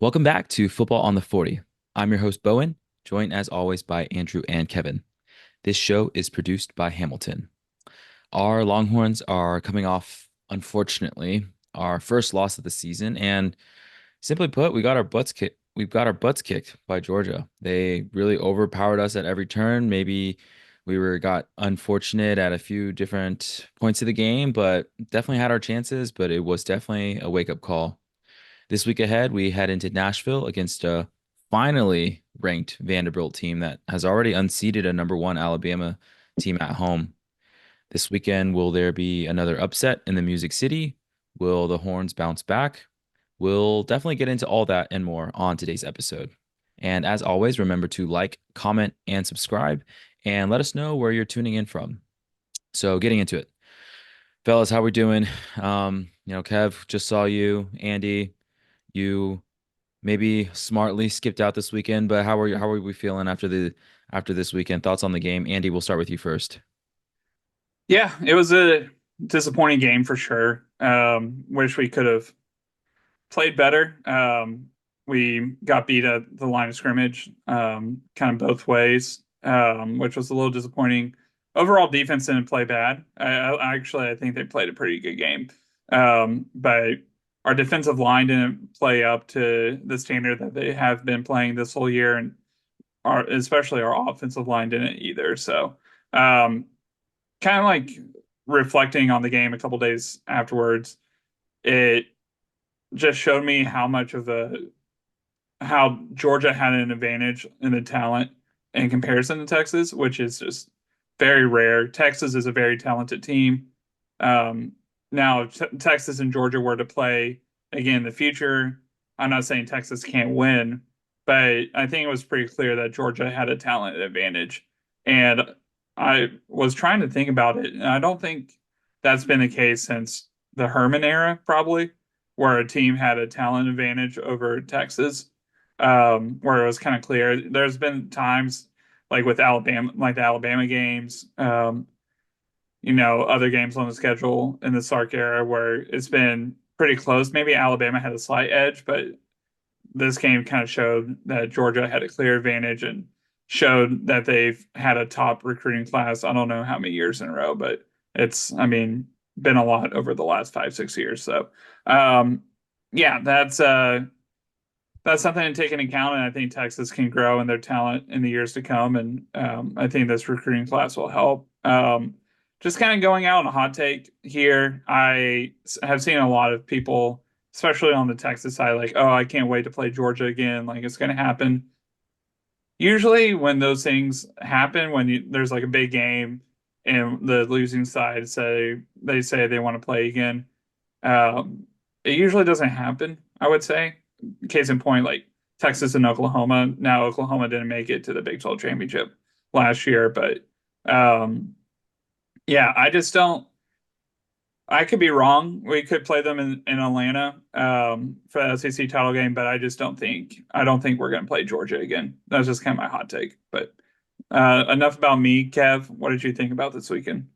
Welcome back to Football on the 40. I'm your host, Bowen, joined as always by Andrew and Kevin. This show is produced by Hamilton. Our Longhorns are coming off, unfortunately, our first loss of the season, and simply put, we got our butts kicked. We've got our butts kicked by Georgia. They really overpowered us at every turn. Maybe got unfortunate at a few different points of the game, but definitely had our chances. But it was definitely a wake-up call. This week ahead, we head into Nashville against a finally ranked Vanderbilt team that has already unseated a number one Alabama team at home. This weekend, will there be another upset in the Music City? Will the Horns bounce back? We'll definitely get into all that and more on today's episode. And as always, remember to like, comment, and subscribe, and let us know where you're tuning in from. So, getting into it, fellas, how we doing? Kev, just saw you. Andy, you maybe smartly skipped out this weekend, but how are we feeling after this weekend? Thoughts on the game? Andy, we'll start with you first. Yeah, it was a disappointing game for sure. Wish we could have played better. We got beat at the line of scrimmage, kind of both ways, which was a little disappointing. Overall, defense didn't play bad. I think they played a pretty good game, but our defensive line didn't play up to the standard that they have been playing this whole year, and especially our offensive line didn't either. So. Um, Kind of like reflecting on the game a couple days afterwards, it just showed me how Georgia had an advantage in the talent in comparison to Texas, which is just very rare. Texas is a very talented team. Um, Now, if Texas and Georgia were to play again in the future, I'm not saying Texas can't win, but I think it was pretty clear that Georgia had a talent advantage. And I was trying to think about it, and I don't think that's been the case since the Herman era, probably, where a team had a talent advantage over Texas, where it was kind of clear. There's been times like with Alabama, like the Alabama games, other games on the schedule in the Sark era where it's been pretty close. Maybe Alabama had a slight edge, but this game kind of showed that Georgia had a clear advantage and showed that they've had a top recruiting class. I don't know how many years in a row, but I mean, been a lot over the last 5, 6 years. So, um, yeah, that's something to take into account. And I think Texas can grow in their talent in the years to come. And I think this recruiting class will help. Just kind of going out on a hot take here. I have seen a lot of people, especially on the Texas side, like, oh, I can't wait to play Georgia again. Like, it's going to happen. Usually, when those things happen, there's like a big game and the losing side say they want to play again, um, it usually doesn't happen, I would say. Case in point, like Texas and Oklahoma. Now, Oklahoma didn't make it to the Big 12 championship last year, but um, yeah, I just don't. I could be wrong. We could play them in Atlanta for the SEC title game, but I don't think we're going to play Georgia again. That's just kind of my hot take. But enough about me, Kev. What did you think about this weekend?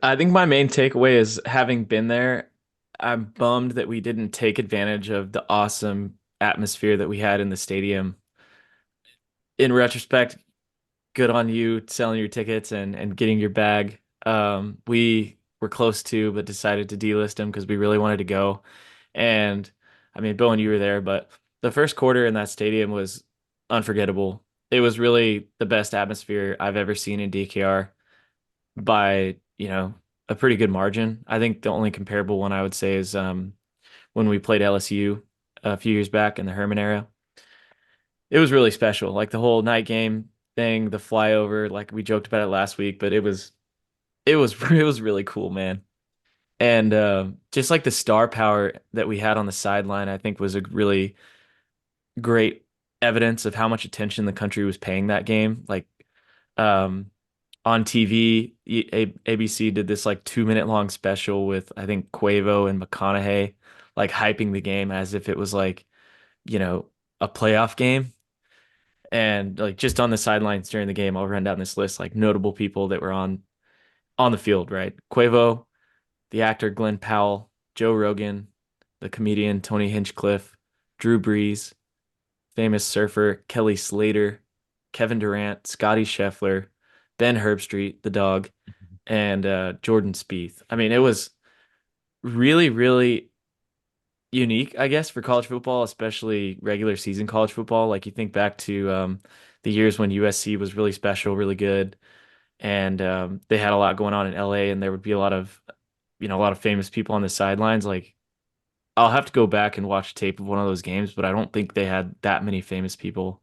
I think my main takeaway is having been there, I'm bummed that we didn't take advantage of the awesome atmosphere that we had in the stadium. In retrospect, good on you selling your tickets and getting your bag. We were close to, but decided to delist them because we really wanted to go. And I mean, Bowen, you were there, but the first quarter in that stadium was unforgettable. It was really the best atmosphere I've ever seen in DKR by, a pretty good margin. I think the only comparable one I would say is when we played LSU a few years back in the Herman era. It was really special. Like the whole night game thing, the flyover, like we joked about it last week, but it was it was really cool, man. And just like the star power that we had on the sideline, I think was a really great evidence of how much attention the country was paying that game. Like um, on TV, ABC did this like 2 minute long special with I think Quavo and McConaughey, like hyping the game as if it was like, you know, a playoff game. And like just on the sidelines during the game, I'll run down this list like notable people that were on the field, right? Quavo, the actor Glenn Powell, Joe Rogan, the comedian Tony Hinchcliffe, Drew Brees, famous surfer Kelly Slater, Kevin Durant, Scotty Scheffler, Ben Herbstreit, the dog, and Jordan Spieth. I mean, it was really, really unique, I guess, for college football, especially regular season college football. Like you think back to the years when USC was really special, really good, and they had a lot going on in LA, and there would be a lot of, a lot of famous people on the sidelines. Like I'll have to go back and watch tape of one of those games, but I don't think they had that many famous people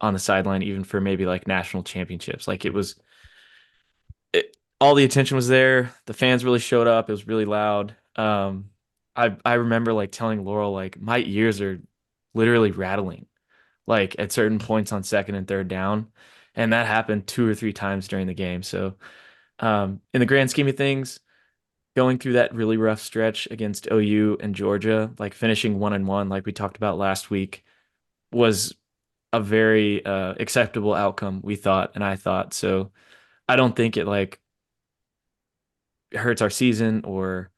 on the sideline, even for maybe like national championships. Like all the attention was there. The fans really showed up. It was really loud. I remember like telling Laurel like my ears are literally rattling like at certain points on second and third down, and that happened two or three times during the game. So in the grand scheme of things, going through that really rough stretch against OU and Georgia, like finishing 1-1, like we talked about last week, was a very acceptable outcome, we thought, and I thought. So I don't think it like hurts our season or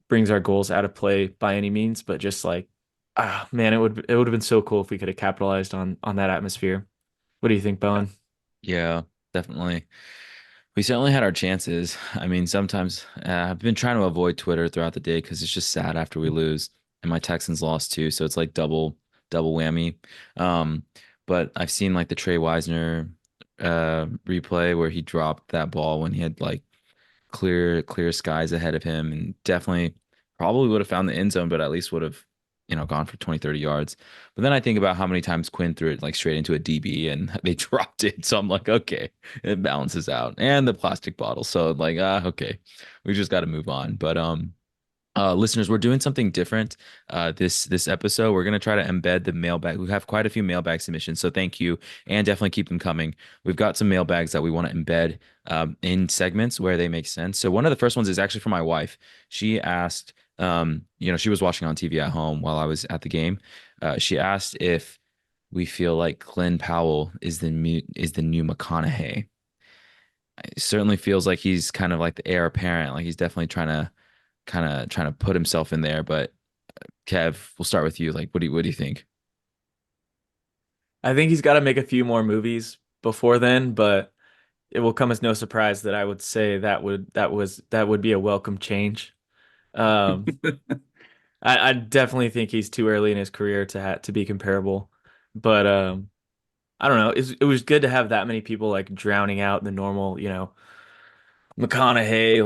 brings our goals out of play by any means, but just like, ah, man, it would have been so cool if we could have capitalized on that atmosphere. What do you think, Bowen? Yeah, definitely. We certainly had our chances. I mean, sometimes I've been trying to avoid Twitter throughout the day because it's just sad after we lose, and my Texans lost too, so it's like double whammy. Um, but I've seen like the Trey Wisner replay where he dropped that ball when he had like clear skies ahead of him, and definitely probably would have found the end zone, but at least would have, gone for 20, 30 yards. But then I think about how many times Quinn threw it like straight into a DB and they dropped it. So I'm like, okay, it balances out. And the plastic bottle. So like, okay, we just got to move on. But listeners, we're doing something different this episode. We're gonna try to embed the mailbag. We have quite a few mailbag submissions, so thank you, and definitely keep them coming. We've got some mailbags that we want to embed in segments where they make sense. So one of the first ones is actually from my wife. She asked, she was watching on TV at home while I was at the game. She asked if we feel like Glenn Powell is the new McConaughey. It certainly feels like he's kind of like the heir apparent. Like he's definitely trying to put himself in there. But Kev, we'll start with you. Like, what do you think? I think he's got to make a few more movies before then, but it will come as no surprise that I would say that would be a welcome change. Um, I definitely think he's too early in his career to be comparable, but I don't know. It was good to have that many people like drowning out the normal, McConaughey,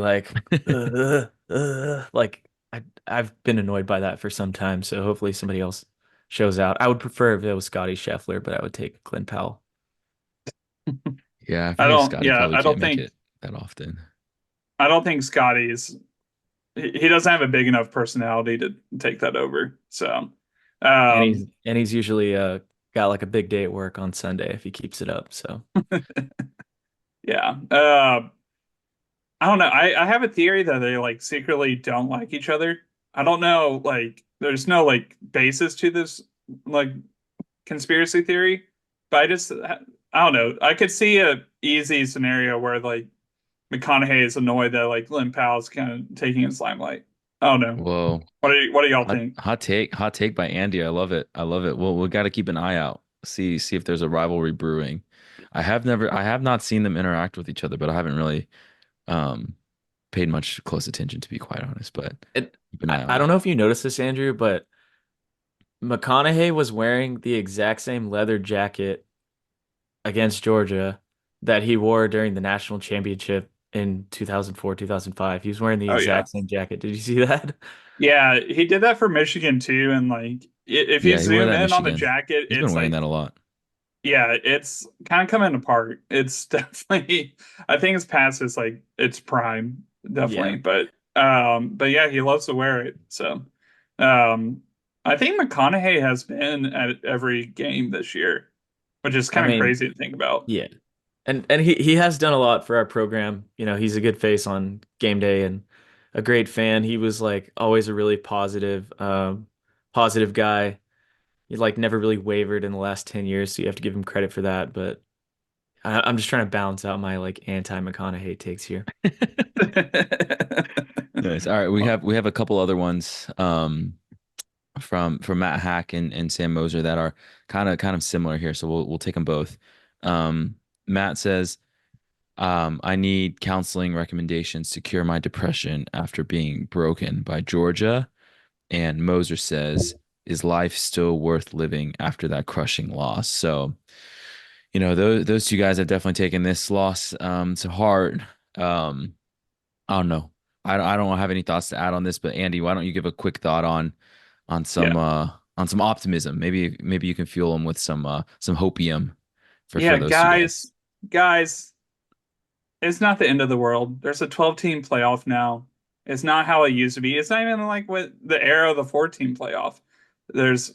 like I've been annoyed by that for some time. So hopefully somebody else shows out. I would prefer if it was Scotty Scheffler, but I would take Glenn Powell. Yeah, I I feel like don't. Scotty Yeah, probably can't make it that often. I don't think Scotty's. He doesn't have a big enough personality to take that over. So, And he's um, and he's usually got like a big day at work on Sunday if he keeps it up. So yeah. I don't know. I have a theory that they like secretly don't like each other. I don't know. Like, there's no like basis to this like conspiracy theory, but I don't know. I could see a easy scenario where like McConaughey is annoyed that like Lynn Powell's kind of taking his limelight. I don't know. Whoa. What do y'all Hot think? hot take by Andy. I love it. I love it. Well, we got to keep an eye out. See if there's a rivalry brewing. I have not seen them interact with each other, but I haven't really um paid much close attention to be quite honest, but it, keep an eye on I don't that. know if you noticed this, Andrew, but McConaughey was wearing the exact same leather jacket against Georgia that he wore during the national championship in 2004, 2005. He was wearing the Oh yeah. exact same jacket. Did you see that? Yeah, he did that for Michigan too, and like if you Yeah, he wore zoom that in in on the Michigan. jacket, He's been it's wearing like that a lot. yeah, it's kind of coming apart. It's definitely I think it's past its prime, Yeah. definitely. But yeah, he loves to wear it. So um I think McConaughey has been at every game this year, which is I kind of mean, crazy to think about. yeah. And he has done a lot for our program. He's a good face on game day and a great fan. He was like always a really positive guy. He like never really wavered in the last 10 years, so you have to give him credit for that. But I'm just trying to balance out my like anti-McConaughey takes here. Nice. All right, we have a couple other ones. from Matt Hack and Sam Moser that are kind of similar here. So we'll take them both. Um, Matt says, I need counseling recommendations to cure my depression after being broken by Georgia. And Moser says, is life still worth living after that crushing loss? So, those two guys have definitely taken this loss to heart. Um, I don't know. I don't have any thoughts to add on this, but Andy, why don't you give a quick thought on Yeah. on some optimism? Maybe you can fuel them with some hopium for Yeah, those two guys. guys, it's not the end of the world. There's a 12-team playoff now. It's not how it used to be. It's not even like what the era of the 14 playoff. There's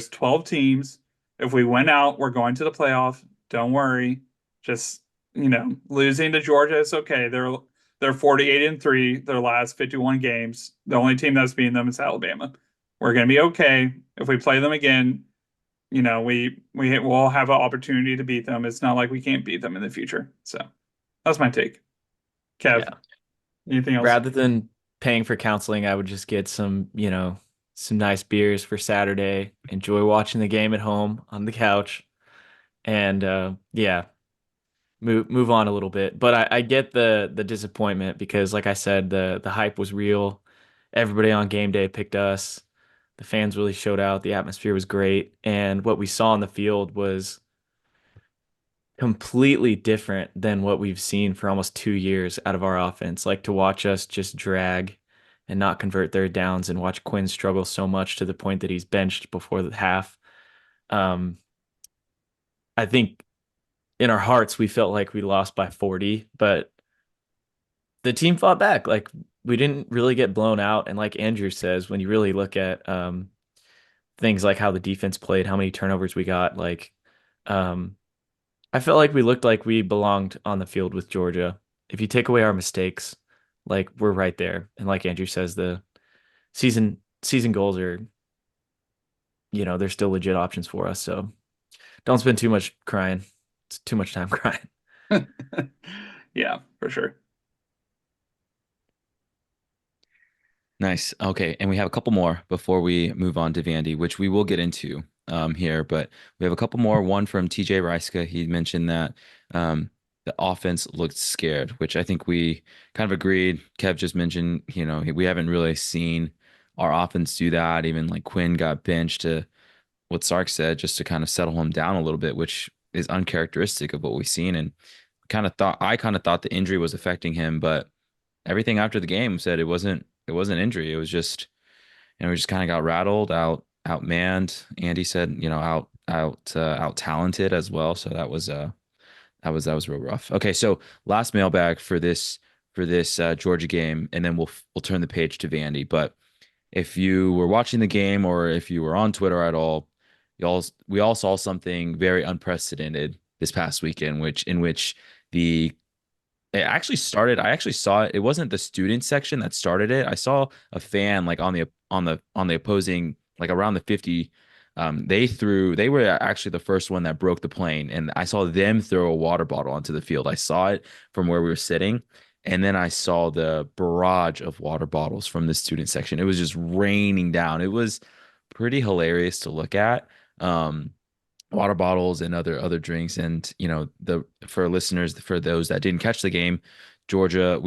12 teams. If we win out, we're going to the playoff. Don't worry. Just, losing to Georgia is okay. They're 48-3 their last 51 games. The only team that's beaten them is Alabama. We're going to be okay. If we play them again, we will have an opportunity to beat them. It's not like we can't beat them in the future. So that's my take. Kev, Yeah. anything else? Rather than paying for counseling, I would just get some nice beers for Saturday, enjoy watching the game at home on the couch, and yeah, move on a little bit. But I get the disappointment because, like I said, the hype was real. Everybody on game day picked us. The fans really showed out. The atmosphere was great, and what we saw on the field was completely different than what we've seen for almost 2 years out of our offense. Like to watch us just drag and not convert their downs and watch Quinn struggle so much to the point that he's benched before the half. Um, I think in our hearts we felt like we lost by 40, but the team fought back. Like we didn't really get blown out. And like Andrew says, when you really look at things like how the defense played, how many turnovers we got, um, I felt like we looked like we belonged on the field with Georgia. If you take away our mistakes, like we're right there. And like Andrew says, the season goals are, they're still legit options for us. So don't spend too much crying. It's too much time crying. Yeah, for sure. Nice. Okay, and we have a couple more before we move on to Vandy, which we will get into here. But we have a couple more. One from TJ Reiska. He mentioned that the offense looked scared, which I think we kind of agreed. Kev just mentioned, we haven't really seen our offense do that. Even like Quinn got benched to what Sark said, just to kind of settle him down a little bit, which is uncharacteristic of what we've seen. And I kind of thought the injury was affecting him, but everything after the game said it wasn't injury. It was just, we just kind of got rattled, outmanned. Andy said, out talented as well. So that was real rough. Okay, so last mailbag for this Georgia game, and then we'll turn the page to Vandy. But if you were watching the game or if you were on Twitter at all, we all saw something very unprecedented this past weekend, which the it actually started. I actually saw it. It wasn't the student section that started it. I saw a fan like on the opposing, like around the 50. They were actually the first one that broke the plane, and I saw them throw a water bottle onto the field. I saw it from where we were sitting, and then I saw the barrage of water bottles from the student section. It was just raining down. It was pretty hilarious to look at. Water bottles and other drinks. And the for listeners, for those that didn't catch the game, Georgia,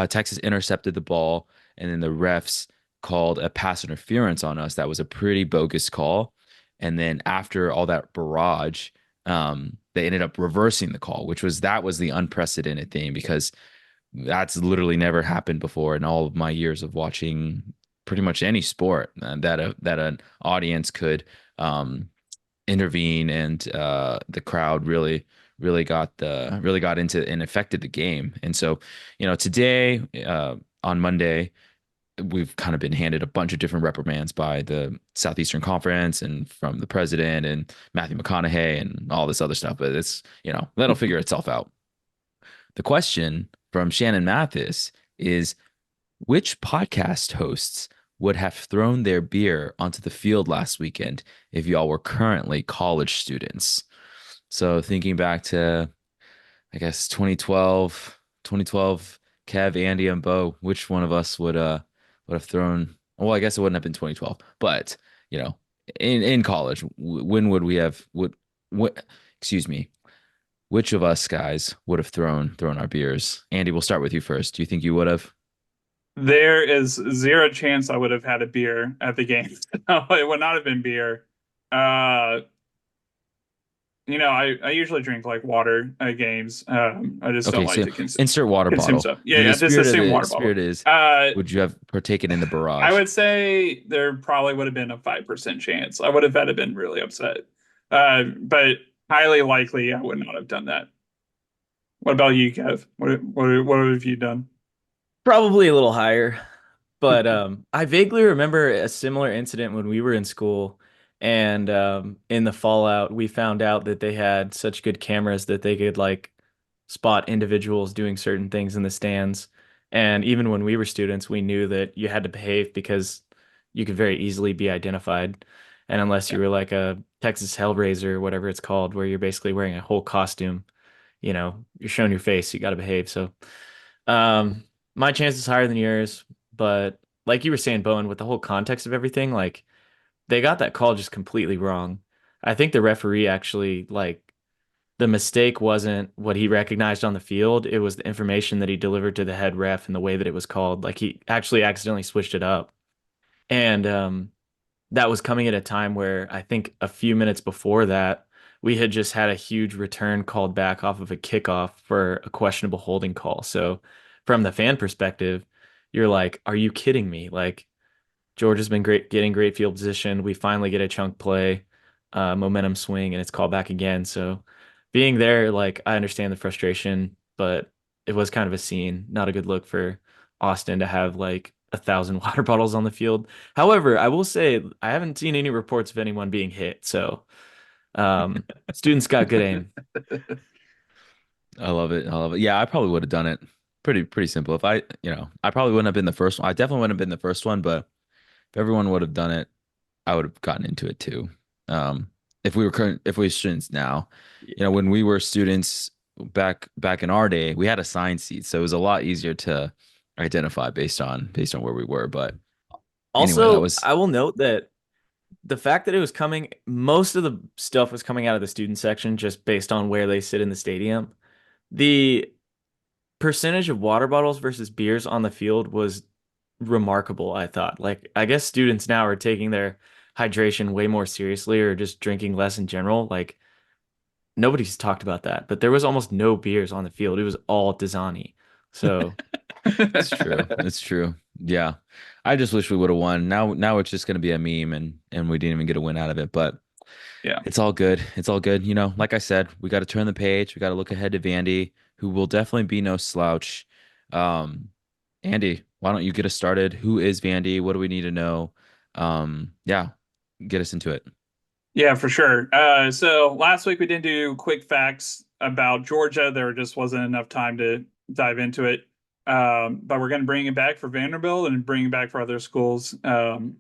Texas intercepted the ball, and then the refs called a pass interference on us. That was a pretty bogus call. And then after all that barrage, they ended up reversing the call, that was the unprecedented thing, because that's literally never happened before in all of my years of watching pretty much any sport, that an audience could intervene, and the crowd really got into and affected the game. And so, today, on Monday, we've kind of been handed a bunch of different reprimands by the Southeastern Conference and from the president and Matthew McConaughey and all this other stuff. But that'll figure itself out. The question from Shannon Mathis is, which podcast hosts would have thrown their beer onto the field last weekend if y'all were currently college students? So thinking back to, I guess, 2012, Kev, Andy, and Bo, which one of us would have thrown Well, I guess it wouldn't have been 2012, but you know, in college, when would we have what excuse me, which of us guys would have thrown our beers? Andy, we'll start with you first. Do you think you would have? There is zero chance I would have had a beer at the game. No, it would not have been beer. Uh, I usually drink like water at games. I just don't Okay, like so to insert water consume bottle. stuff. Yeah, yeah, just The assume water bottle. spirit is, Uh, would you have partaken in the I barrage? would say there probably would have been a 5% chance. I would have had to been really upset. But highly likely I would not have done that. What about you, Kev? What have you done? Probably a little higher. But I vaguely remember a similar incident when we were in school, and in the fallout, we found out that they had such good cameras that they could like spot individuals doing certain things in the stands. And even when we were students, we knew that you had to behave because you could very easily be identified. And unless Yeah. you were like a Texas Hellraiser or whatever it's called, where you're basically wearing a whole costume, you're showing your face, you got to behave. So um, my chance is higher than yours, but like you were saying, Bowen, with the whole context of everything, like they got that call just completely wrong. I think the referee actually like the mistake wasn't what he recognized on the field, it was the information that he delivered to the head ref and the way that it was called. Like he actually accidentally switched it up. And that was coming at a time where I think a few minutes before that, we had just had a huge return called back off of a kickoff for a questionable holding call. So, from the fan perspective, you're like, are you kidding me? Like, Georgia's been great, getting great field position. We finally get a chunk play, momentum swing, and it's called back again. So, being there, like, I understand the frustration, but it was kind of a scene, not a good look for Austin to have like 1,000 water bottles on the field. However, I will say I haven't seen any reports of anyone being hit. So, students got good aim. I love it. I love it. Yeah, I probably would have done it. Pretty simple. If I, I probably wouldn't have been the first one. I definitely wouldn't have been the first one, but if everyone would have done it, I would have gotten into it too. Um, if we were students now, Yeah. when we were students back in our day, we had assigned seats, so it was a lot easier to identify based on where we were. But anyway, that Also, was I will note that the fact that it was coming, most of the stuff was coming out of the student section just based on where they sit in the stadium. The percentage of water bottles versus beers on the field was remarkable, I thought. Like, I guess students now are taking their hydration way more seriously or just drinking less in general. Like, nobody's talked about that, but there was almost no beers on the field. It was all Dasani. So, it's true. It's true. Yeah. I just wish we would have won. Now it's just gonna be a meme and we didn't even get a win out of it. But Yeah. it's all good. It's all good. Like I said, we got to turn the page. We got to look ahead to Vandy, who will definitely be no slouch. Um, Andy, why don't you get us started? Who is Vandy? What do we need to know? Yeah, get us into it. Yeah, for sure. So last week we didn't do quick facts about Georgia. There just wasn't enough time to dive into it. But we're going to bring it back for Vanderbilt and bring it back for other schools for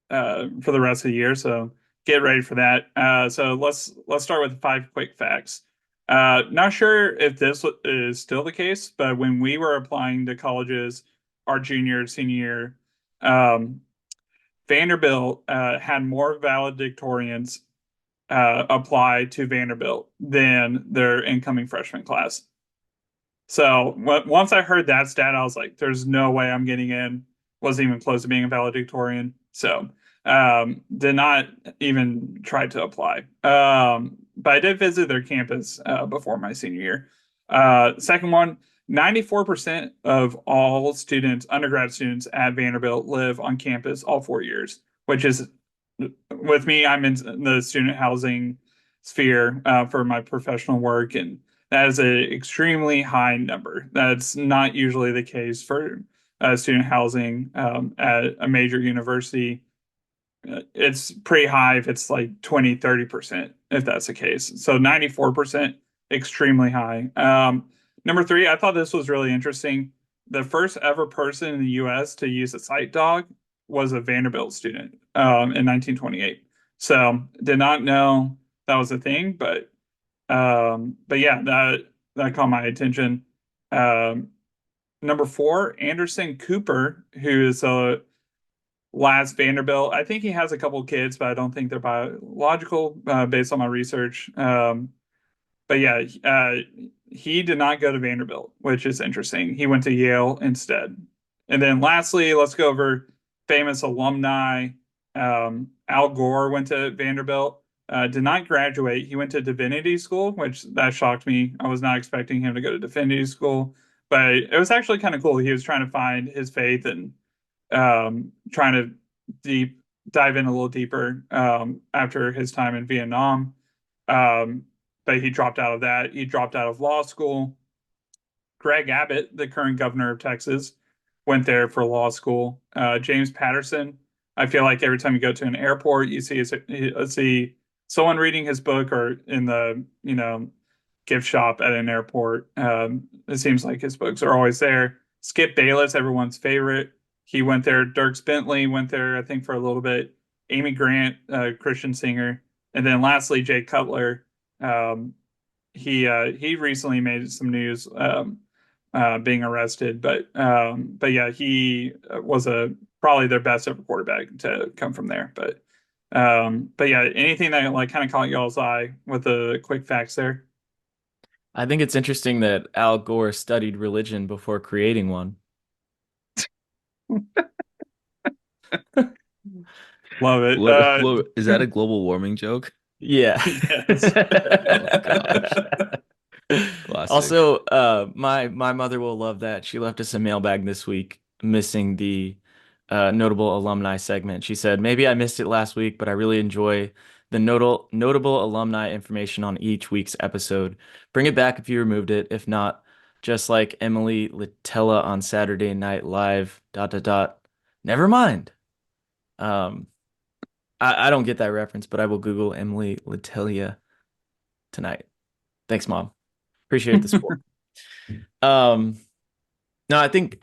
the rest of the year. So get ready for that. So let's start with 5 quick facts. Not sure if this is still the case, but when we were applying to colleges our junior, senior year, Vanderbilt had more valedictorians apply to Vanderbilt than their incoming freshman class. So once I heard that stat, I was like, "There's no way I'm getting in." Wasn't even close to being a valedictorian, so did not even try to apply. But I did visit their campus before my senior year. Second one, 94% of all students, undergrad students at Vanderbilt, live on campus all 4 years, which is with me. I'm in the student housing sphere for my professional work, and that is an extremely high number. That's not usually the case for student housing at a major university. It's pretty high if it's like 20-30%, if that's the case. So 94%, extremely high. Number three, I thought this was really interesting. The first ever person in the US to use a sight dog was a Vanderbilt student in 1928. So did not know that was a thing, but yeah, that caught my attention. Um, Number four, Anderson Cooper, who is a last Vanderbilt. I think he has a couple kids, but I don't think they're biological, based on my research. But yeah, he did not go to Vanderbilt, which is interesting. He went to Yale instead. And then lastly, let's go over famous alumni. Al Gore went to Vanderbilt, did not graduate. He went to divinity school, which that shocked me. I was not expecting him to go to divinity school, but it was actually kind of cool. He was trying to find his faith and trying to deep dive in a little deeper after his time in Vietnam. Um, but he dropped out of that. He dropped out of law school. Greg Abbott, the current governor of Texas, went there for law school. James Patterson, I feel like every time you go to an airport, you see someone reading his book or in the gift shop at an airport. It seems like his books are always there. Skip Bayless, everyone's favorite. He went there. Dierks Bentley went there, I think, for a little bit. Amy Grant, Christian singer, and then lastly, Jay Cutler. Um, he recently made some news being arrested, but yeah, he was a probably their best ever quarterback to come from there. But yeah, anything that like kind of caught y'all's eye with the quick facts there? I think it's interesting that Al Gore studied religion before creating one. Love it. What is that a global warming joke? Yeah. Yes. Oh gosh. Classic. Also, my mother will love that. She left us a mailbag this week missing the notable alumni segment. She said, maybe I missed it last week, but I really enjoy the notable alumni information on each week's episode. Bring it back if you removed it. If not, just like Emily Litella on Saturday Night Live, dot dot dot. Never mind. Um, I don't get that reference, but I will Google Emily Litella tonight. Thanks, Mom. Appreciate the support. Um, no, I think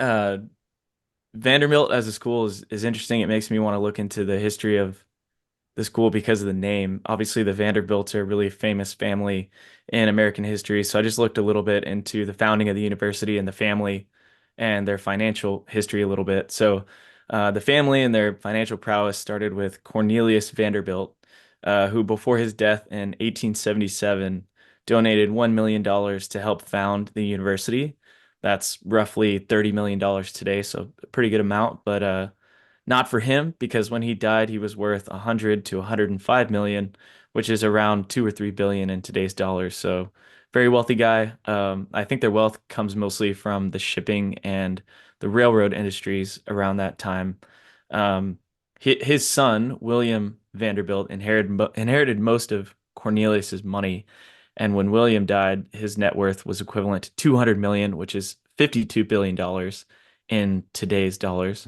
Vanderbilt as a school is interesting. It makes me want to look into the history of the school because of the name. Obviously, the Vanderbilts are a really famous family in American history. So I just looked a little bit into the founding of the university and the family and their financial history a little bit. So the family and their financial prowess started with Cornelius Vanderbilt, who before his death in 1877 donated $1 million to help found the university. That's roughly $30 million today, so a pretty good amount, but not for him because when he died, he was worth 100 to 105 million, which is around 2 or 3 billion in today's dollars. So very wealthy guy. I think their wealth comes mostly from the shipping and the railroad industries around that time. Um, his son, William Vanderbilt, inherited most of Cornelius's money. And when William died, his net worth was equivalent to 200 million, which is $52 billion in today's dollars,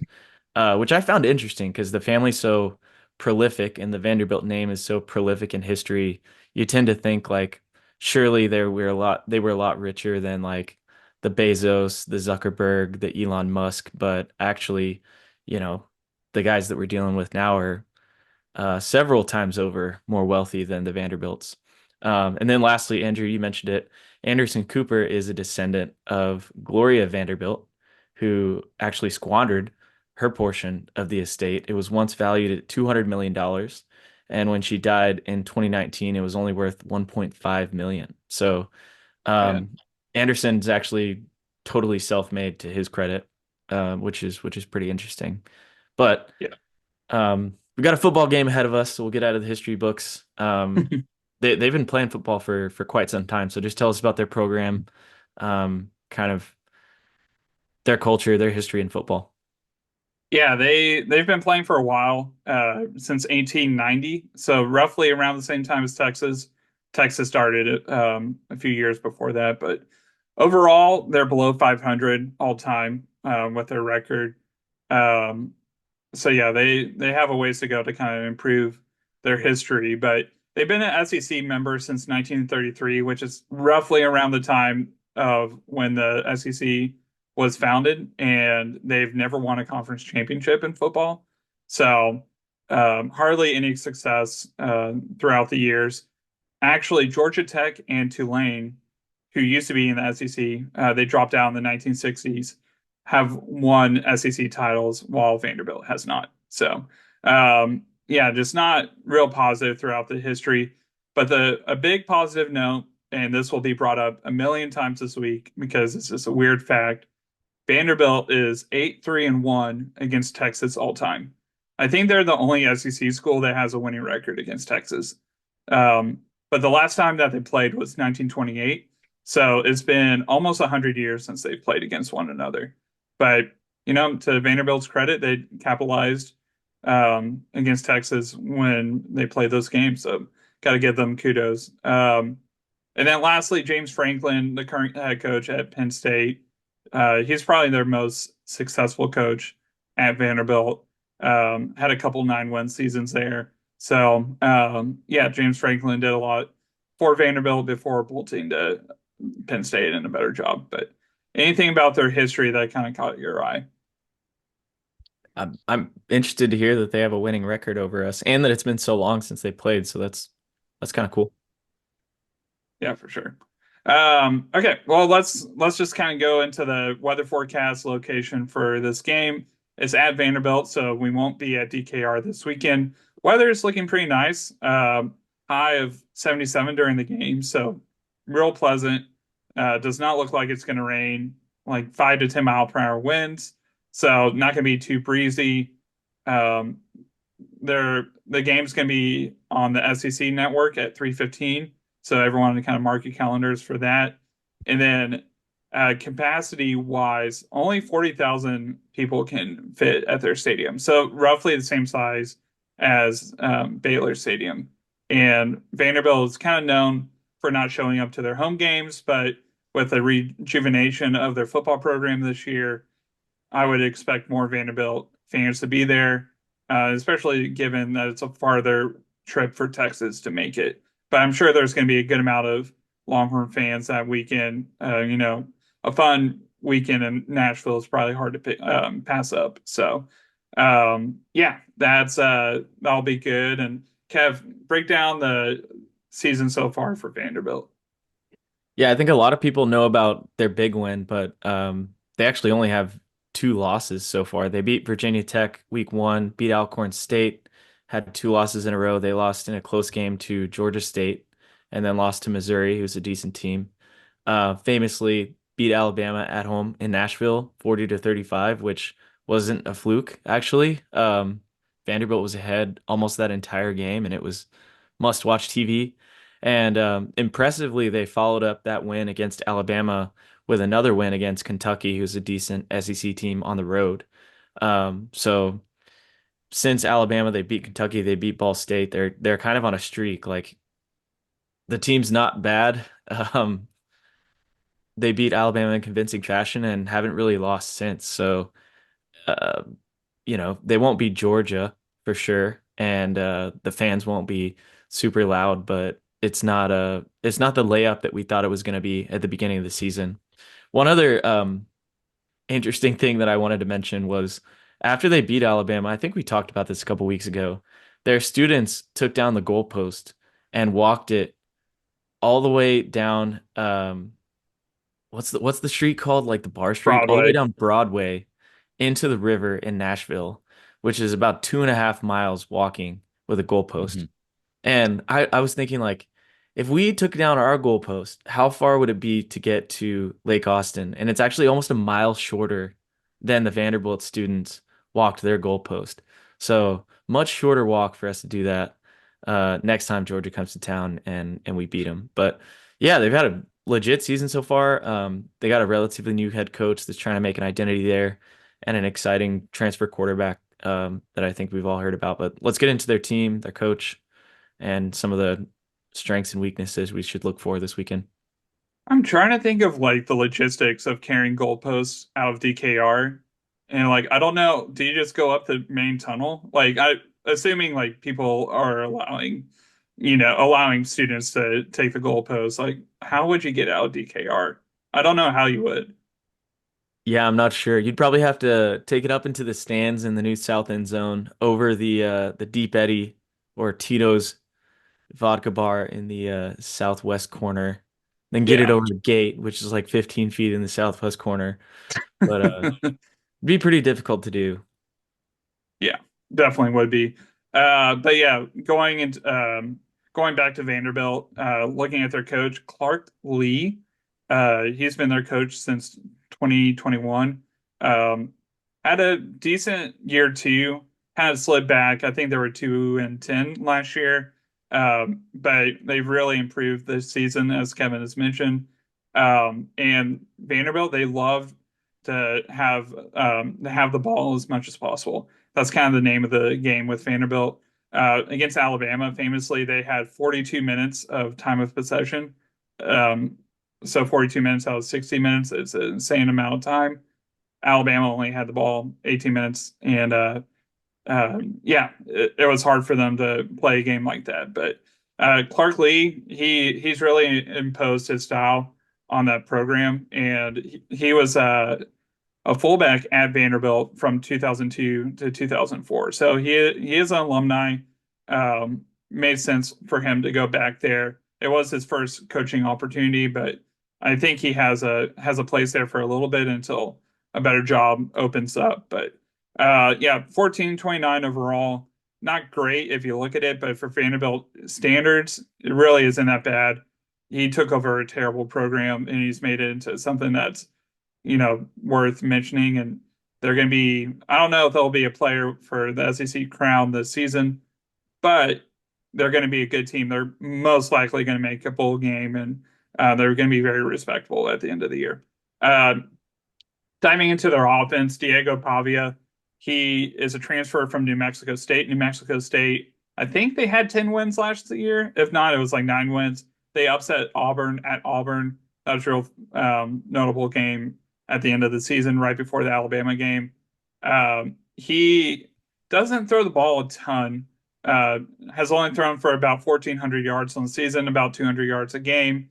which I found interesting because the family's so prolific and the Vanderbilt name is so prolific in history. You tend to think like surely they were a lot richer than like the Bezos, the Zuckerberg, the Elon Musk, but actually, you know, the guys that we're dealing with now are several times over more wealthy than the Vanderbilts. And then lastly, Andrew, you mentioned it. Anderson Cooper is a descendant of Gloria Vanderbilt, who actually squandered her portion of the estate. It was once valued at $200 million. And when she died in 2019, it was only worth 1.5 million. So Yeah. Anderson's actually totally self-made to his credit, which is pretty interesting. But Yeah. we got a football game ahead of us, so we'll get out of the history books. They've been playing football for quite some time, so just tell us about their program, kind of their culture, their history in football. Yeah, they've been playing for a while, since 1890. So roughly around the same time as Texas. Texas started it a few years before that, but overall they're below 500 all time with their record. Um, so yeah, they have a ways to go to kind of improve their history, but they've been an SEC member since 1933, which is roughly around the time of when the SEC was founded, and they've never won a conference championship in football. So hardly any success throughout the years. Actually, Georgia Tech and Tulane, who used to be in the SEC, they dropped out in the 1960s, have won SEC titles while Vanderbilt has not. So, yeah, just not real positive throughout the history. But a big positive note, and this will be brought up a million times this week because it's just a weird fact. Vanderbilt is 8-3-1 against Texas all time. I think they're the only SEC school that has a winning record against Texas. Um, but the last time that they played was 1928. So it's been almost 100 years since they've played against one another. But, to Vanderbilt's credit, they capitalized against Texas when they played those games. So got to give them kudos. And then lastly, James Franklin, the current head coach at Penn State, he's probably their most successful coach at Vanderbilt. Had a couple 9-win seasons there. So yeah, James Franklin did a lot for Vanderbilt before bolting to Penn State and a better job. But anything about their history that kind of caught your eye? I'm interested to hear that they have a winning record over us and that it's been so long since they played. So that's kind of cool. Yeah, for sure. Okay, well let's just kind of go into the weather forecast location for this game. It's at Vanderbilt, so we won't be at DKR this weekend. Weather is looking pretty nice. High of 77 during the game, so real pleasant. Does not look like it's going to rain. Like 5 to 10 mile per hour winds, so not going to be too breezy. Um, the game's going to be on the SEC network at 3:15. So everyone to kind of mark your calendars for that. And then capacity wise, only 40,000 people can fit at their stadium. So roughly the same size as Baylor Stadium. And Vanderbilt is kind of known for not showing up to their home games, but with the rejuvenation of their football program this year, I would expect more Vanderbilt fans to be there, especially given that it's a farther trip for Texas to make it. But I'm sure there's going to be a good amount of Longhorn fans that weekend. A fun weekend in Nashville is probably hard to pass up. So, yeah, that'll be good. And Kev, break down the season so far for Vanderbilt. Yeah, I think a lot of people know about their big win, but they actually only have two losses so far. They beat Virginia Tech week 1, beat Alcorn State, had two losses in a row. They lost in a close game to Georgia State, and then lost to Missouri, who's a decent team. Famously beat Alabama at home in Nashville, 40-35, which wasn't a fluke, actually. Vanderbilt was ahead almost that entire game, and it was must-watch TV. And impressively, they followed up that win against Alabama with another win against Kentucky, who's a decent SEC team on the road. So since Alabama, they beat Kentucky, they beat Ball State. They're kind of on a streak. Like the team's not bad. Um, they beat Alabama in convincing fashion and haven't really lost since. So, uh, they won't beat Georgia for sure, and the fans won't be super loud, but it's not the layup that we thought it was going to be at the beginning of the season. One other interesting thing that I wanted to mention was after they beat Alabama, I think we talked about this a couple weeks ago. Their students took down the goalpost and walked it all the way down. What's the street called? Like the bar street, all the way Broadway. down Broadway into the river in Nashville, which is about 2.5 miles walking with a goalpost. Hmm. And I was thinking like, if we took down our goalpost, how far would it be to get to Lake Austin? And it's actually almost a mile shorter than the Vanderbilt students walked their goalpost. So much shorter walk for us to do that next time Georgia comes to town and we beat them. But yeah, they've had a legit season so far. They got a relatively new head coach that's trying to make an identity there and an exciting transfer quarterback that I think we've all heard about. But let's get into their team, their coach, and some of the strengths and weaknesses we should look for this weekend. I'm trying to think of like the logistics of carrying goalposts out of DKR. And like I don't know, do you just go up the main tunnel? Like I assuming like people are allowing students to take the goalposts, like how would you get out of DKR? I don't know how you would. Yeah, I'm not sure. You'd probably have to take it up into the stands in the new South End zone over the Deep Eddy or Tito's vodka bar in the southwest corner, then get it Yeah. over the gate, which is like 15 feet in the southwest corner. But it'd be pretty difficult to do. Yeah. definitely would be. But yeah, going back to Vanderbilt, looking at their coach Clark Lee, he's been their coach since 2021. Um, had a decent year two, kind of slid back. I think they were 2-10 last year, but they've really improved this season, as Kevin has mentioned. And Vanderbilt, they love to have the ball as much as possible. That's kind of the name of the game with Vanderbilt. Against Alabama, famously, they had 42 minutes of time of possession. Um, so 42 minutes out of 60 minutes is an insane amount of time. Alabama only had the ball 18 minutes, and yeah, it was hard for them to play a game like that. But Clark Lee, he's really imposed his style on that program, and he was a fullback at Vanderbilt from 2002 to 2004. So he is an alumni. Made sense for him to go back there. It was his first coaching opportunity, but I think he has a place there for a little bit until a better job opens up. But yeah, 14-29 overall. Not great if you look at it, but for Vanderbilt standards, it really isn't that bad. He took over a terrible program and he's made it into something that's worth mentioning. And they're going to be, I don't know if they'll be a player for the SEC crown this season, but they're going to be a good team. They're most likely going to make a bowl game, and they're going to be very respectable at the end of the year. Uh, Diving into their offense, Diego Pavia, he is a transfer from New Mexico State. New Mexico State, I think they had 10 wins last year. If not, it was like 9 wins. They upset Auburn at Auburn. That was a real notable game at the end of the season, right before the Alabama game. He doesn't throw the ball a ton. Has only thrown for about 1,400 yards on the season, about 200 yards a game.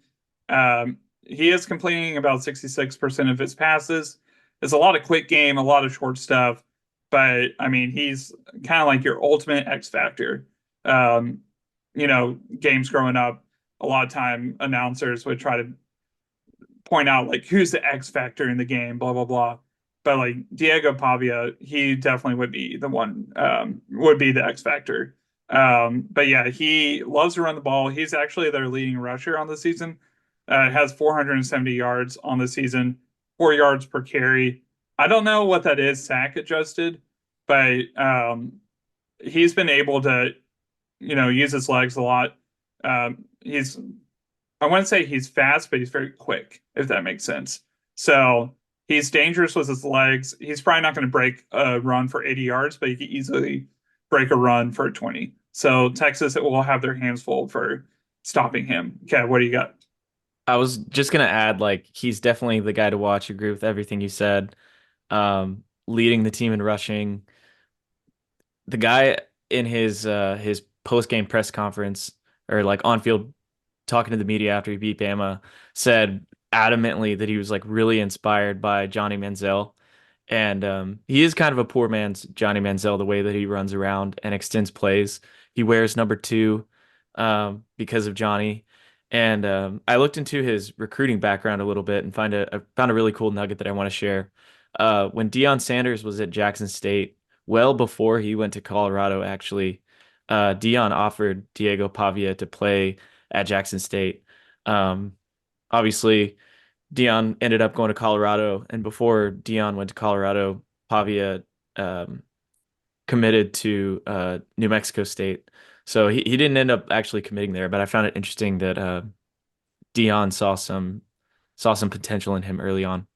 He is completing about 66% of his passes. It's a lot of quick game, a lot of short stuff, but I mean, he's kind of like your ultimate X factor. Um, games growing up, a lot of time announcers would try to point out like who's the X factor in the game, blah blah blah. But like Diego Pavia, he definitely would be the one, would be the X factor. But yeah, he loves to run the ball. He's actually their leading rusher on the season. Has 470 yards on the season, 4 yards per carry. I don't know what that is sack adjusted, but he's been able to, use his legs a lot. He's I want to say he's fast, but he's very quick, if that makes sense. So he's dangerous with his legs. He's probably not going to break a run for 80 yards, but he could easily break a run for 20. So Texas will have their hands full for stopping him. Okay, what do you got? I was just gonna add, like, he's definitely the guy to watch. Agree with everything you said. Leading the team in rushing. The guy in his post game press conference, or like on field talking to the media after he beat Bama, said adamantly that he was like really inspired by Johnny Manziel. And he is kind of a poor man's Johnny Manziel, the way that he runs around and extends plays. He wears number two because of Johnny. And I looked into his recruiting background a little bit and I found a really cool nugget that I want to share. When Deion Sanders was at Jackson State, well before he went to Colorado, actually, Deion offered Diego Pavia to play at Jackson State. Um, Obviously, Deion ended up going to Colorado, and before Deion went to Colorado, Pavia um, committed to New Mexico State. So he didn't end up actually committing there, but I found it interesting that Deion saw some potential in him early on.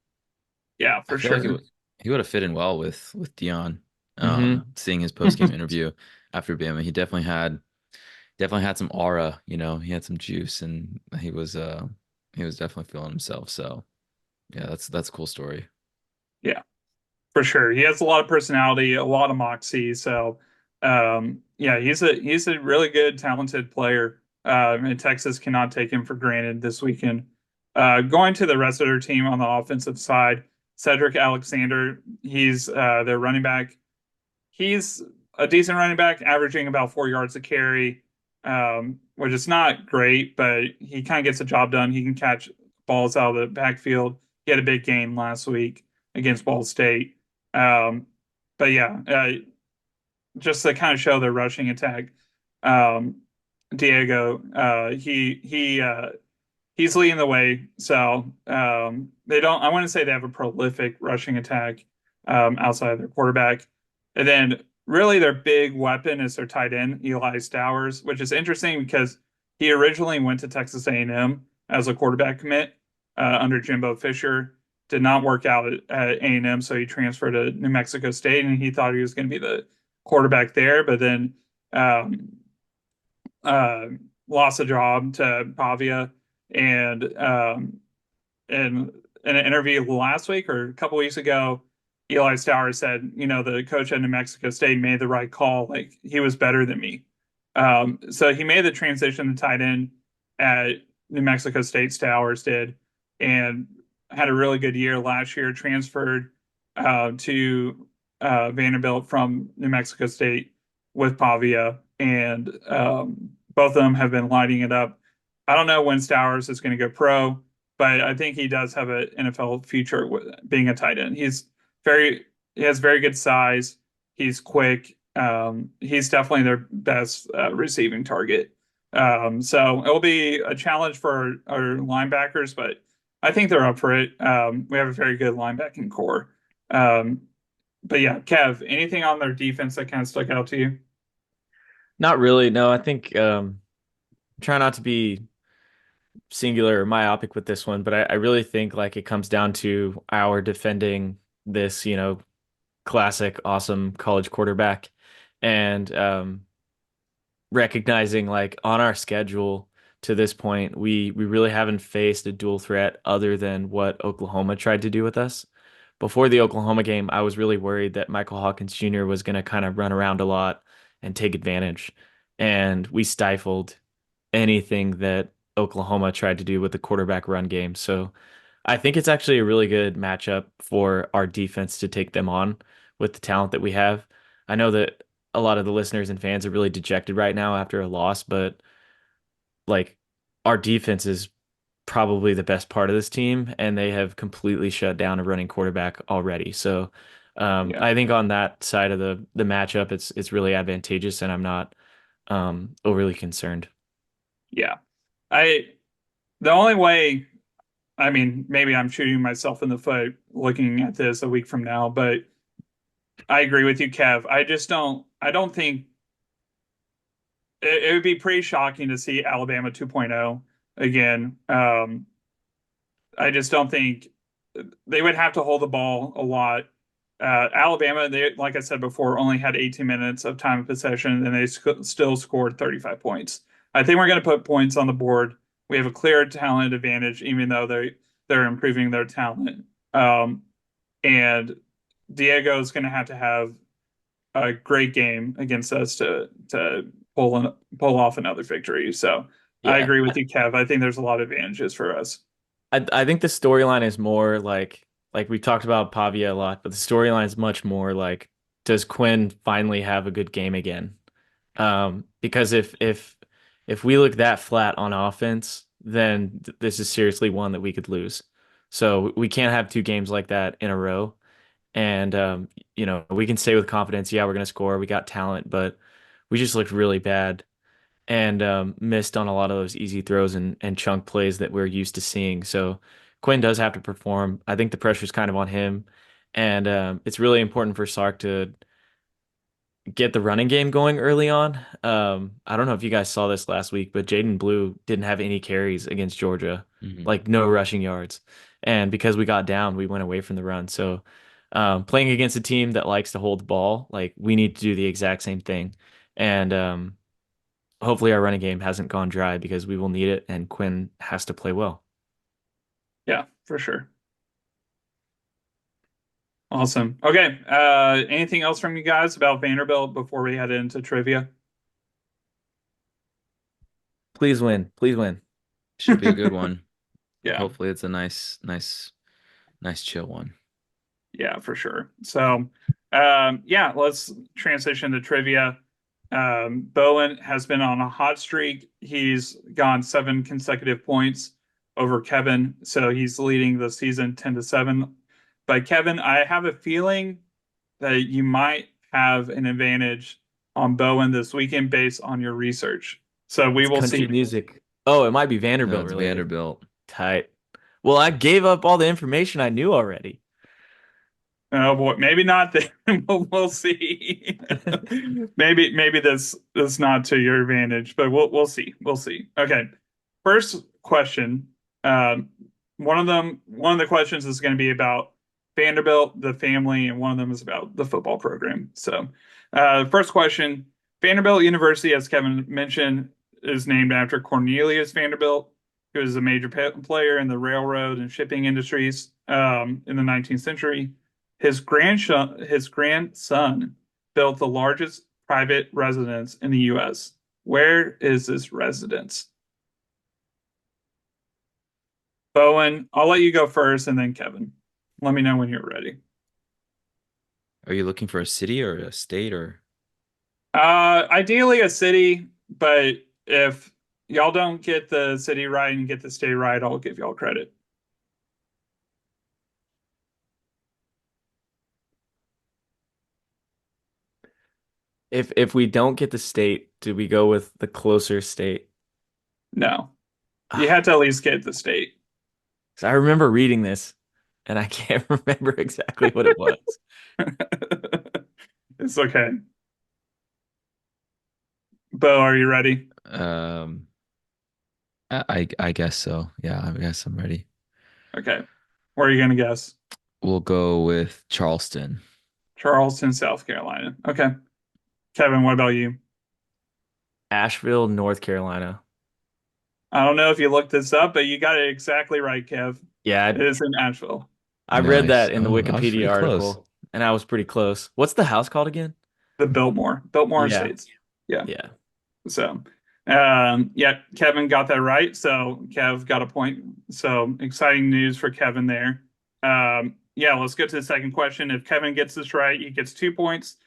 Yeah, I for feel like sure. he would have fit in well with Dion. Hmm. Seeing his post game interview after Bama, he definitely had some aura. He had some juice, and he was definitely feeling himself. So yeah, that's a cool story. Yeah, for sure. He has a lot of personality, a lot of moxie. So, yeah, he's a really good, talented player. And Texas cannot take him for granted this weekend. Going to the rest of their team on the offensive side, Cedric Alexander, he's their running back. He's a decent running back, averaging about 4 yards a carry, which is not great, but he kind of gets the job done. He can catch balls out of the backfield. He had a big game last week against Ball State. Um, but yeah, just to kind of show their rushing attack. Um, Diego, he's leading the way. So they don't. I wouldn't say they have a prolific rushing attack outside of their quarterback. And then really their big weapon is their tight end Eli Stowers, which is interesting because he originally went to Texas A&M as a quarterback commit under Jimbo Fisher. Did not work out at A&M, so he transferred to New Mexico State, and he thought he was going to be the quarterback there, but then um, uh, lost a job to Pavia, and in an interview last week or a couple weeks ago, Eli Stowers said, the coach at New Mexico State made the right call. Like he was better than me. So he made the transition to tight end at New Mexico State. Stowers did, and had a really good year last year. Transferred to Vanderbilt from New Mexico State with Pavia, and both of them have been lighting it up. I don't know when Stowers is going to go pro, but I think he does have an NFL future with being a tight end. Very, he has very good size. He's quick. He's definitely their best receiving target. So it'll be a challenge for our linebackers, but I think they're up for it. We have a very good linebacking core. Um, but yeah, Kev, anything on their defense that kind of stuck out to you? Not really. No, I think try not to be singular or myopic with this one, but I really think like it comes down to our defending this, classic, awesome college quarterback and recognizing like on our schedule to this point, we really haven't faced a dual threat other than what Oklahoma tried to do with us. Before the Oklahoma game, I was really worried that Michael Hawkins Jr. was going to kind of run around a lot and take advantage. And we stifled anything that Oklahoma tried to do with the quarterback run game. So I think it's actually a really good matchup for our defense to take them on with the talent that we have. I know that a lot of the listeners and fans are really dejected right now after a loss, but like our defense is probably the best part of this team, and they have completely shut down a running quarterback already. So Yeah, I think on that side of the matchup, it's really advantageous, and I'm not overly concerned. yeah. I the only way, I mean, maybe I'm shooting myself in the foot looking at this a week from now, but I agree with you, Kev. I don't think it would be pretty shocking to see Alabama 2.0 again. I just don't think they would have to hold the ball a lot. Alabama, they like I said before, only had 18 minutes of time of possession, and they still scored 35 points. I think we're going to put points on the board. We have a clear talent advantage, even though they're improving their talent. And Diego's going to have a great game against us to pull off another victory. So I Yeah. agree with you, Kev. I think there's a lot of advantages for us. I think the storyline is more like we talked about Pavia a lot, but the storyline is much more like does Quinn finally have a good game again? Because if we look that flat on offense, then this is seriously one that we could lose. So we can't have two games like that in a row. And we can say with confidence, yeah, we're gonna score. We got talent, but we just looked really bad and missed on a lot of those easy throws and chunk plays that we're used to seeing. So Quinn does have to perform. I think the pressure's kind of on him, and it's really important for Sark to get the running game going early on. I don't know if you guys saw this last week, but Jaden Blue didn't have any carries against Georgia, Hmm. like no rushing yards. And because we got down, we went away from the run. So playing against a team that likes to hold the ball, like we need to do the exact same thing. And hopefully our running game hasn't gone dry because we will need it, and Quinn has to play well. Yeah, for sure. Awesome. Okay. Anything else from you guys about Vanderbilt before we head into trivia? Please win. Please win. Should be a good one. Yeah. Hopefully it's a nice chill one. Yeah, for sure. So, yeah, let's transition to trivia. Bowen has been on a hot streak. He's gone 7 consecutive points over Kevin, so he's leading the season 10-7. But Kevin, I have a feeling that you might have an advantage on Bowen this weekend based on your research. So we It's will country see. music. Oh, it might be No, Vanderbilt it's related. Vanderbilt. Tight. Well, I gave up all the information I knew already. Oh boy, maybe not. Then we'll see. Maybe that's not to your advantage, but we'll see. We'll see. Okay, first question. Um, one of the questions is going to be about Vanderbilt, the family, and one of them is about the football program. So, first question: Vanderbilt University, as Kevin mentioned, is named after Cornelius Vanderbilt, who was a major player in the railroad and shipping industries in the 19th century. His grandson built the largest private residence in the U.S. Where is this residence? Bowen, I'll let you go first, and then Kevin. Let me know when you're ready. Are you looking for a city or a state or? Ideally a city, but if y'all don't get the city right and get the state right, I'll give y'all credit. If we don't get the state, do we go with the closer state? No, you Ah, had to at least get the state. 'cause I remember reading this and I can't remember exactly what it was. It's okay. Bo, are you ready? Um, I guess so. Yeah, I guess I'm ready. Okay. Where are you gonna guess? We'll go with Charleston. Charleston, South Carolina. Okay. Kevin, what about you? Asheville, North Carolina. I don't know if you looked this up, but you got it exactly right, Kev. Yeah, It is in Asheville. I read Nice. that in the Oh, I was Wikipedia pretty close. article and I was pretty close. What's the house called again? The Biltmore Yeah, Estates. Yeah. yeah. So, yeah, Kevin got that right. So Kev got a point. So exciting news for Kevin there. Yeah, let's go to the second question. If Kevin gets this right, he gets 2 points.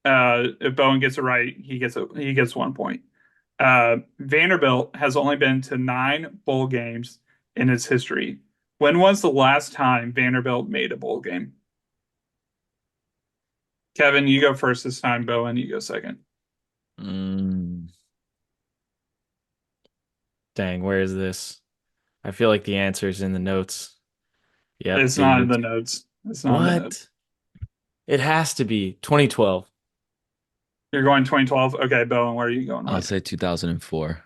If Bowen gets it right, he gets 1 point. Vanderbilt has only been to 9 bowl games in its history. When was the last time Vanderbilt made a bowl game? Kevin, you go first this time. Bowen, you go second. Mm, Dang, where is this? I feel like the answer is in the notes. Yep, It's the not in year. the notes. It's not in the notes. What? It has to be 2012. You're going 2012. Okay, Bowen, where are you going I'll with? say 2004.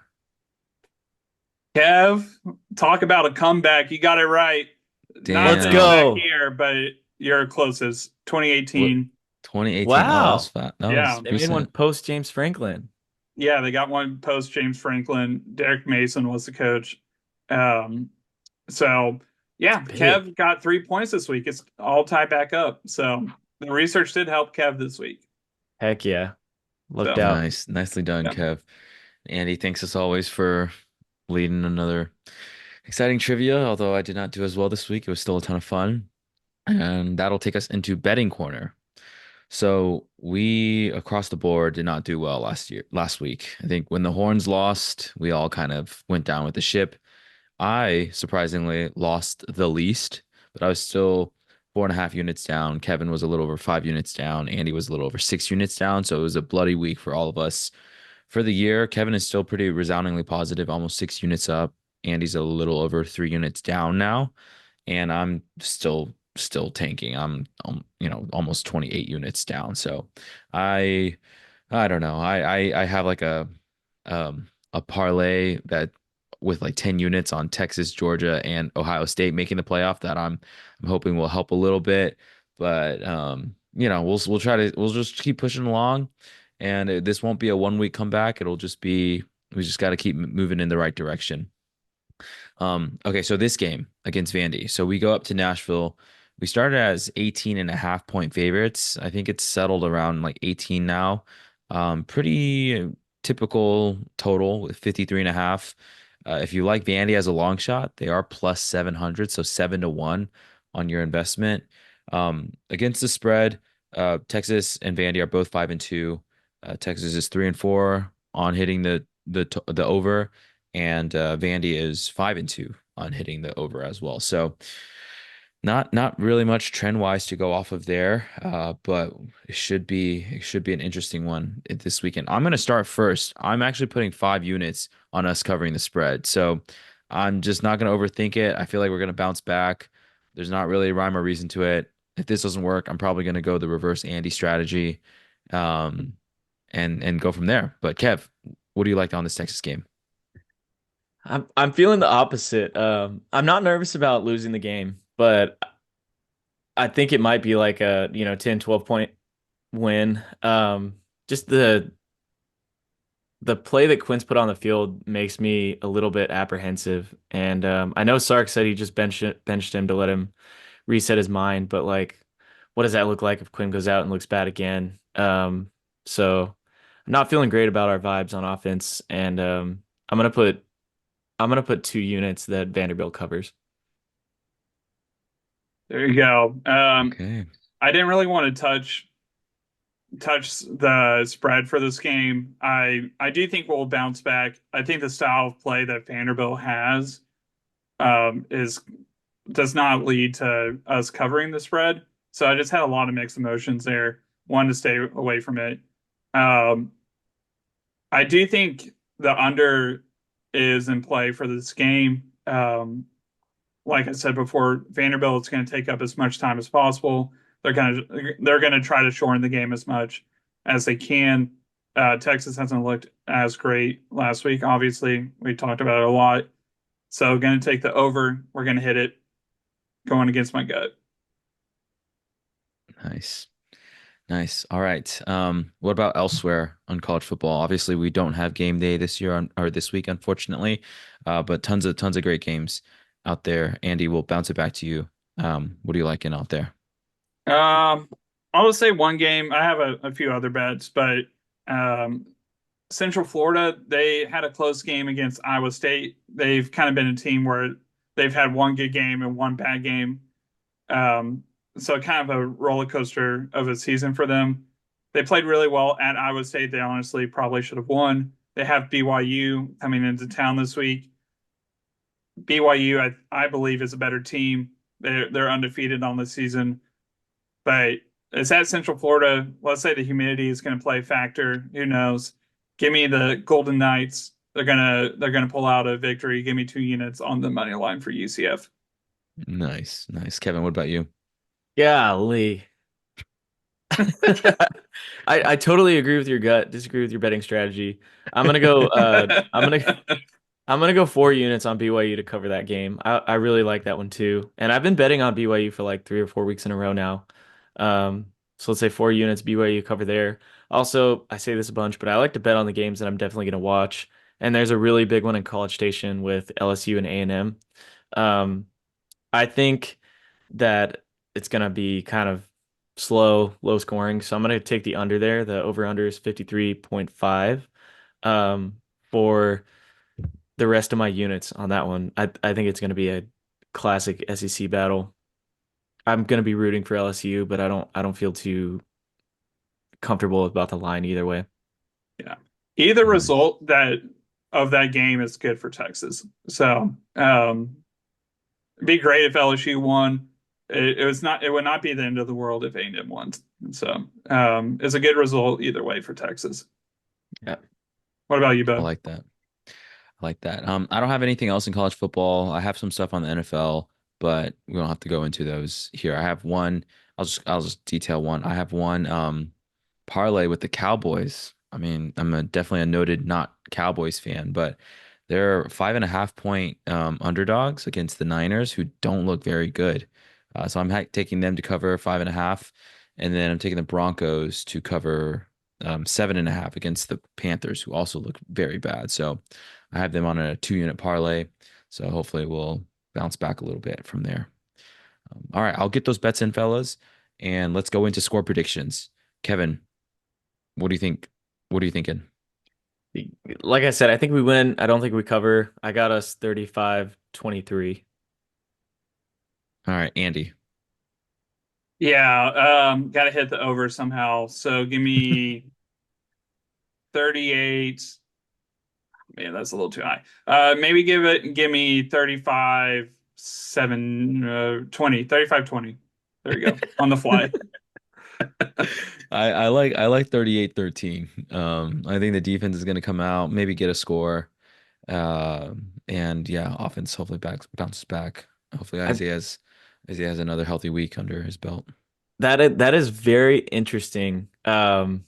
Kev, talk about a comeback. You got it right. Not Let's the Damn. exact go. year, but you're closest. What? 2018. 2018. Oh, that was Wow. fat. That was Yeah. They made one recent. post James Franklin. Yeah, they got one post James Franklin. Derek Mason was the coach. Um, so It's yeah, big. Kev got 3 points this week. It's all tied back up. So the research did help Kev this week. Heck yeah. Looked So out. Nice. Nicely done, yeah. Kev. Andy, thanks as always for leading another exciting trivia. Although I did not do as well this week, it was still a ton of fun. And that'll take us into betting corner. So we across the board did not do well last week. I think when the Horns lost, we all kind of went down with the ship. I surprisingly lost the least, but I was still 4.5 units down. Kevin was a little over 5 units down. Andy was a little over 6 units down. So it was a bloody week for all of us. For the year, Kevin is still pretty resoundingly positive, almost 6 units up. Andy's a little over 3 units down now, and I'm still tanking. I'm almost 28 units down. So I I don't know. I have like a parlay that with like 10 units on Texas, Georgia, and Ohio State making the playoff that I'm hoping will help a little bit. But we'll just keep pushing along, and this won't be a 1 week comeback. It'll just be we just got to keep moving in the right direction. Okay, so this game against Vandy. So we go up to Nashville. We started as 18.5 point favorites. I think it's settled around like 18 now. Pretty typical total with 53.5. If you like Vandy as a long shot, they are plus 700, so 7-1 on your investment. Against the spread, Texas and Vandy are both 5-2. Texas is 3-4 on hitting the over, and Vandy is 5-2 on hitting the over as well. So Not really much trend wise to go off of there, but it should be an interesting one this weekend. I'm gonna start first. I'm actually putting 5 units on us covering the spread, so I'm just not gonna overthink it. I feel like we're gonna bounce back. There's not really a rhyme or reason to it. If this doesn't work, I'm probably gonna go the reverse Andy strategy, um, and go from there. But Kev, what do you like on this Texas game? I'm feeling the opposite. I'm not nervous about losing the game, but I think it might be like a, 10, 12 point win. Just the play that Quinn's put on the field makes me a little bit apprehensive. And I know Sark said he just benched him to let him reset his mind, but like, what does that look like if Quinn goes out and looks bad again? So I'm not feeling great about our vibes on offense, and I'm gonna put 2 units that Vanderbilt covers. There you go. Okay. I didn't really want to touch the spread for this game. I do think we'll bounce back. I think the style of play that Vanderbilt has is does not lead to us covering the spread. So I just had a lot of mixed emotions there. Wanted to stay away from it. Um, I do think the under is in play for this game. Like I said before, Vanderbilt's going to take up as much time as possible. They're going to try to shorten the game as much as they can. Texas hasn't looked as great last week. Obviously, we talked about it a lot. So going to take the over. We're going to hit it. Going against my gut. Nice. Nice. All right. What about elsewhere on college football? Obviously, we don't have game day this year or this week, unfortunately. But tons of great games out there. Andy, we'll bounce it back to you. What are you liking out there? Um, I'll just say one game. I have a few other bets, but um, Central Florida, they had a close game against Iowa State. They've kind of been a team where they've had one good game and one bad game. Um, so kind of a roller coaster of a season for them. They played really well at Iowa State. They honestly probably should have won. They have BYU coming into town this week. BYU, I believe, is a better team. They're undefeated on the season, but it's at Central Florida. Let's say the humidity is going to play a factor. Who knows? Give me the Golden Knights. They're gonna pull out a victory. Give me 2 units on the money line for UCF. Nice, nice. Kevin, what about you? Golly. I totally agree with your gut, disagree with your betting strategy. I'm gonna go I'm gonna go 4 units on BYU to cover that game. I really like that one too. And I've been betting on BYU for like 3 or 4 weeks in a row now. So let's say 4 units BYU cover there. Also, I say this a bunch, but I like to bet on the games that I'm definitely gonna watch. And there's a really big one in College Station with LSU and A&M. Um, I think that it's gonna be kind of slow, low scoring. So I'm gonna take the under there. The over under is 53.5. For the rest of my units on that one. I think it's going to be a classic SEC battle. I'm going to be rooting for LSU, but I don't feel too comfortable about the line either way. Yeah. Either Nice. result that of that game is good for Texas. So it'd be great if LSU won. It would not be the end of the world if A&M won. So it's a good result either way for Texas. Yeah. What about you, I bud? like that. I like that. I don't have anything else in college football. I have some stuff on the NFL, but we don't have to go into those here. I have one. I'll just detail one. I have one parlay with the Cowboys. I mean, definitely a noted not Cowboys fan, but they're 5.5 point underdogs against the Niners, who don't look very good. So I'm taking them to cover 5.5, and then I'm taking the Broncos to cover 7.5 against the Panthers, who also look very bad. So I have them on a 2 unit parlay. So hopefully we'll bounce back a little bit from there. All right, I'll get those bets in, fellas, and let's go into score predictions. Kevin, what do you think? What are you thinking? Like I said, I think we win. I don't think we cover. I got us 35-23. All right, Andy. Yeah, gotta hit the over somehow. So give me 38. Man, that's a little too high. Maybe give me 35. 20, 35-20. There you go. On the fly. I like 38-13. I think the defense is going to come out, maybe get a score. And yeah, offense hopefully bounces back. Hopefully I, Isaiah has another healthy week under his belt. that is very interesting to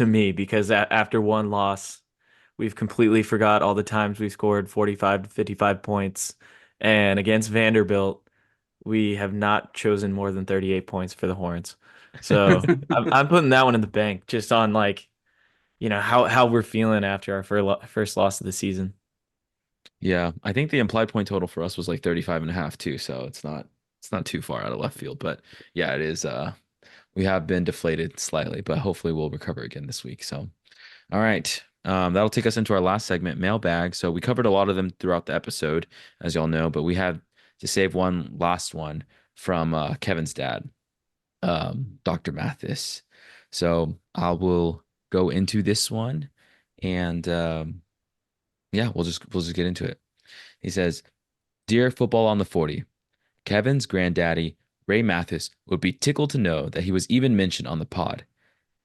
me because after one loss, we've completely forgot all the times we scored 45 to 55 points. And against Vanderbilt, we have not chosen more than 38 points for the Horns. So I'm putting that one in the bank just on like, how we're feeling after our first loss of the season. Yeah, I think the implied point total for us was like 35 and a half too, so it's not too far out of left field, but yeah, it is we have been deflated slightly, but hopefully we'll recover again this week. So, all right. That'll take us into our last segment, mailbag. So we covered a lot of them throughout the episode, as y'all know, but we had to save one last one from Kevin's dad, Dr. Mathis. So I will go into this one and yeah, we'll just get into it. He says, "Dear Football on the 40, Kevin's granddaddy, Ray Mathis, would be tickled to know that he was even mentioned on the pod.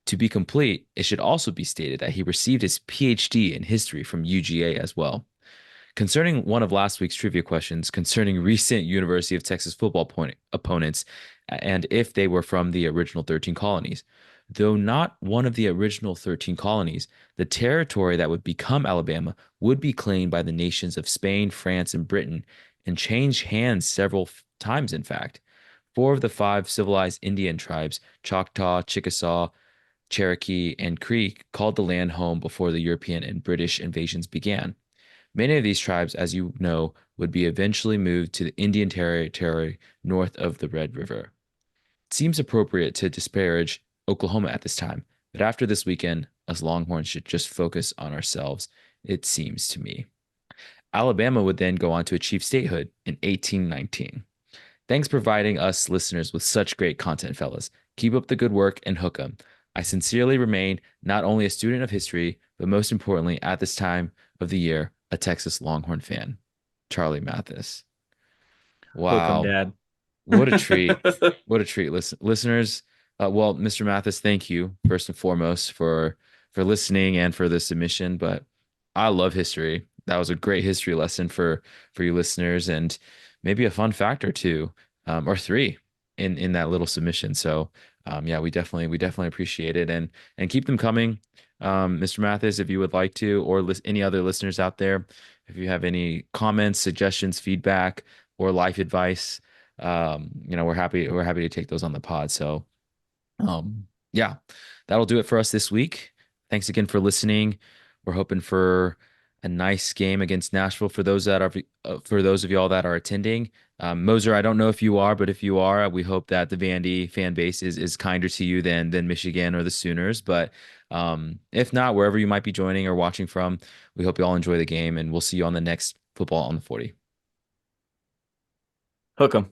To be complete, it should also be stated that he received his PhD in history from UGA as well. Concerning one of last week's trivia questions concerning recent University of Texas football opponents and if they were from the original 13 colonies. Though not one of the original 13 colonies, the territory that would become Alabama would be claimed by the nations of Spain, France, and Britain and changed hands several times, in fact. Four of the five civilized Indian tribes, Choctaw, Chickasaw, Cherokee, and Creek, called the land home before the European and British invasions began. Many of these tribes, as you know, would be eventually moved to the Indian Territory north of the Red River. It seems appropriate to disparage Oklahoma at this time, but after this weekend, us Longhorns should just focus on ourselves, it seems to me. Alabama would then go on to achieve statehood in 1819. Thanks for providing us listeners with such great content, fellas. Keep up the good work and hook 'em. I sincerely remain not only a student of history, but most importantly, at this time of the year, a Texas Longhorn fan. Charlie Mathis. Hook 'em, Wow. Dad. What a treat. What a treat. Listeners, well, Mr. Mathis, thank you first and foremost for listening and for the submission. But I love history. That was a great history lesson for you listeners and maybe a fun fact or two, or three in that little submission. So yeah, we definitely appreciate it and keep them coming. Mr. Mathis, if you would like to, or any other listeners out there, if you have any comments, suggestions, feedback, or life advice, we're happy to take those on the pod. So yeah, that'll do it for us this week. Thanks again for listening. We're hoping for a nice game against Nashville for those of y'all that are attending. Moser, I don't know if you are, but if you are, we hope that the Vandy fan base is kinder to you than Michigan or the Sooners. But if not, wherever you might be joining or watching from, we hope you all enjoy the game, and we'll see you on the next Football on the 40. Hook 'em.